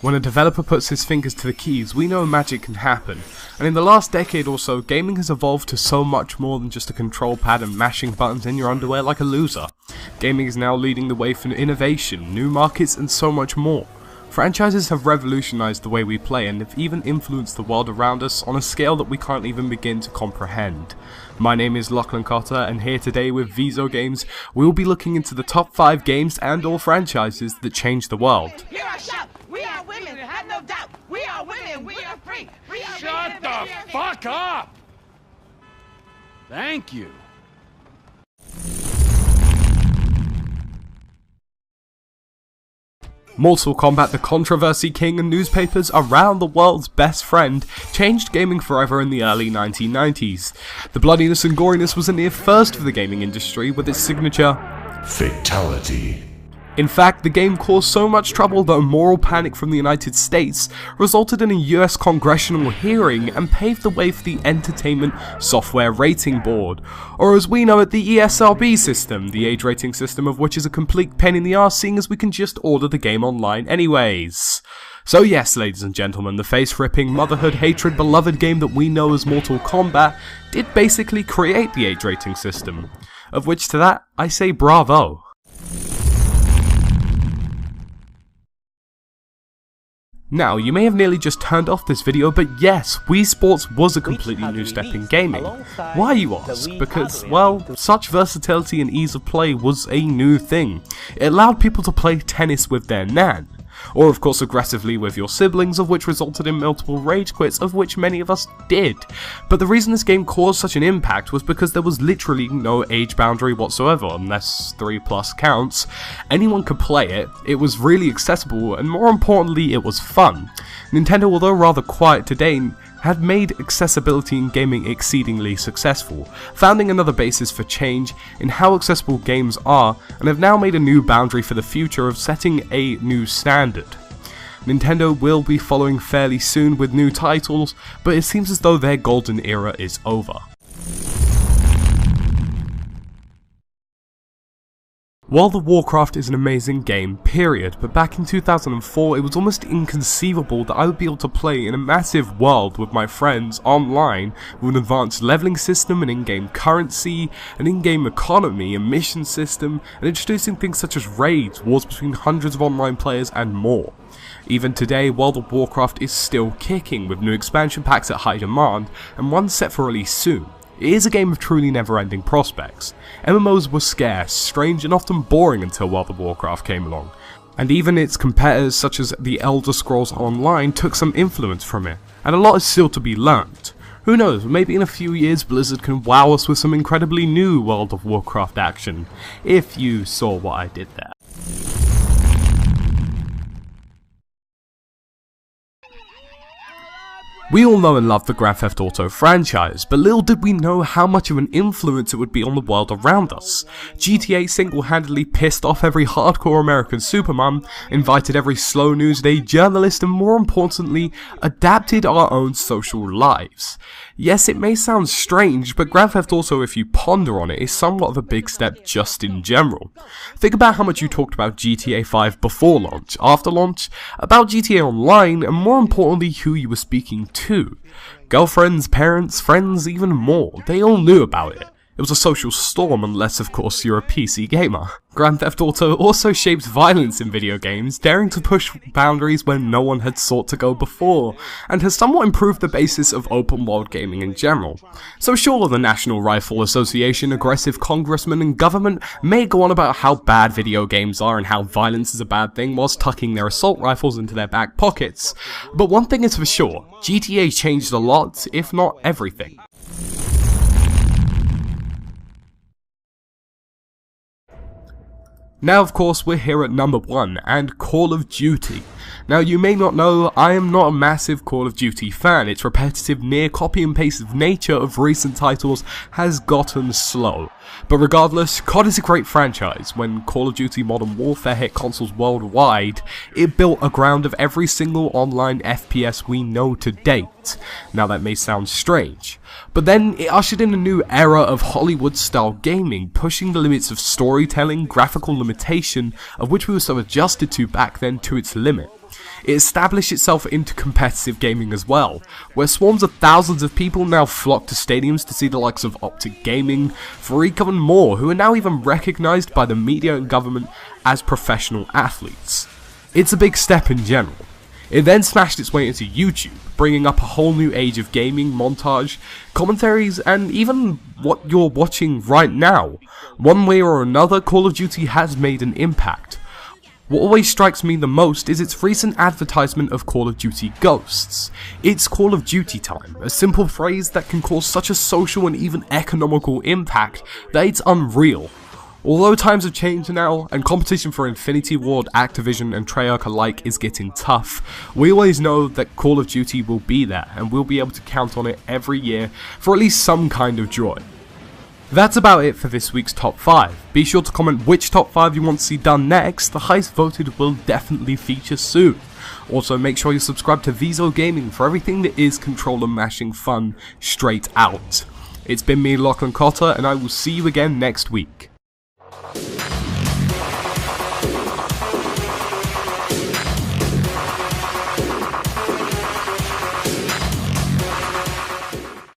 When a developer puts his fingers to the keys, we know magic can happen, and in the last decade or so, gaming has evolved to so much more than just a control pad and mashing buttons in your underwear like a loser. Gaming is now leading the way for innovation, new markets, and so much more. Franchises have revolutionized the way we play and have even influenced the world around us on a scale that we can't even begin to comprehend. My name is Lachlan Carter, and here today with Viso Games, we will be looking into the top 5 games and or franchises that changed the world. Hear our shout! We are women, have no doubt! We are women, we are free! We are Shut the fuck up! Thank you. Mortal Kombat, the controversy king and newspapers around the world's best friend, changed gaming forever in the early 1990s. The bloodiness and goriness was a near first for the gaming industry with its signature fatality. In fact, the game caused so much trouble that a moral panic from the United States resulted in a US congressional hearing and paved the way for the Entertainment Software Rating Board, or as we know it, the ESRB system, the age rating system of which is a complete pain in the arse seeing as we can just order the game online anyways. So yes, ladies and gentlemen, the face-ripping, motherhood-hatred beloved game that we know as Mortal Kombat did basically create the age rating system, of which to that I say bravo. Now, you may have nearly just turned off this video, but yes, Wii Sports was a completely new step in gaming. Why, you ask? Because, well, such versatility and ease of play was a new thing. It allowed people to play tennis with their nan, or of course aggressively with your siblings, of which resulted in multiple rage quits, of which many of us did. But the reason this game caused such an impact was because there was literally no age boundary whatsoever, unless 3+ counts. Anyone could play it, it was really accessible, and more importantly, it was fun. Nintendo, although rather quiet today, had made accessibility in gaming exceedingly successful, founding another basis for change in how accessible games are, and have now made a new boundary for the future of setting a new standard. Nintendo will be following fairly soon with new titles, but it seems as though their golden era is over. World of Warcraft is an amazing game, period, but back in 2004 it was almost inconceivable that I would be able to play in a massive world with my friends online with an advanced leveling system, an in-game currency, an in-game economy, a mission system, and introducing things such as raids, wars between hundreds of online players, and more. Even today, World of Warcraft is still kicking, with new expansion packs at high demand, and one set for release soon. It is a game of truly never-ending prospects. MMOs were scarce, strange, and often boring until World of Warcraft came along, and even its competitors such as The Elder Scrolls Online took some influence from it, and a lot is still to be learnt. Who knows, maybe in a few years Blizzard can wow us with some incredibly new World of Warcraft action, if you saw what I did there. We all know and love the Grand Theft Auto franchise, but little did we know how much of an influence it would be on the world around us. GTA single-handedly pissed off every hardcore American supermom, invited every slow news day journalist, and more importantly, adapted our own social lives. Yes, it may sound strange, but Grand Theft Auto, if you ponder on it, is somewhat of a big step just in general. Think about how much you talked about GTA 5 before launch, after launch, about GTA Online, and more importantly, who you were speaking to. Girlfriends, parents, friends, even more. They all knew about it. It was a social storm unless of course you're a PC gamer. Grand Theft Auto also shaped violence in video games, daring to push boundaries where no one had sought to go before, and has somewhat improved the basis of open world gaming in general. So sure, the National Rifle Association, aggressive congressmen and government may go on about how bad video games are and how violence is a bad thing whilst tucking their assault rifles into their back pockets, but one thing is for sure, GTA changed a lot, if not everything. Now of course we're here at number 1, and Call of Duty. Now you may not know, I am not a massive Call of Duty fan. Its repetitive near copy and paste nature of recent titles has gotten slow. But regardless, COD is a great franchise. When Call of Duty Modern Warfare hit consoles worldwide, it built a ground of every single online FPS we know to date. Now that may sound strange, but then it ushered in a new era of Hollywood-style gaming, pushing the limits of storytelling, graphical limitation, of which we were so adjusted to back then, to its limit. It established itself into competitive gaming as well, where swarms of thousands of people now flock to stadiums to see the likes of Optic Gaming, Fareeq and more, who are now even recognised by the media and government as professional athletes. It's a big step in general. It then smashed its way into YouTube, bringing up a whole new age of gaming, montage, commentaries, and even what you're watching right now. One way or another, Call of Duty has made an impact. What always strikes me the most is its recent advertisement of Call of Duty Ghosts. It's Call of Duty time, a simple phrase that can cause such a social and even economical impact that it's unreal. Although times have changed now, and competition for Infinity Ward, Activision and Treyarch alike is getting tough, we always know that Call of Duty will be there, and we'll be able to count on it every year for at least some kind of joy. That's about it for this week's top 5. Be sure to comment which top 5 you want to see done next. The highest voted will definitely feature soon. Also, make sure you subscribe to Viso Gaming for everything that is controller mashing fun straight out. It's been me, Lachlan Cotter, and I will see you again next week.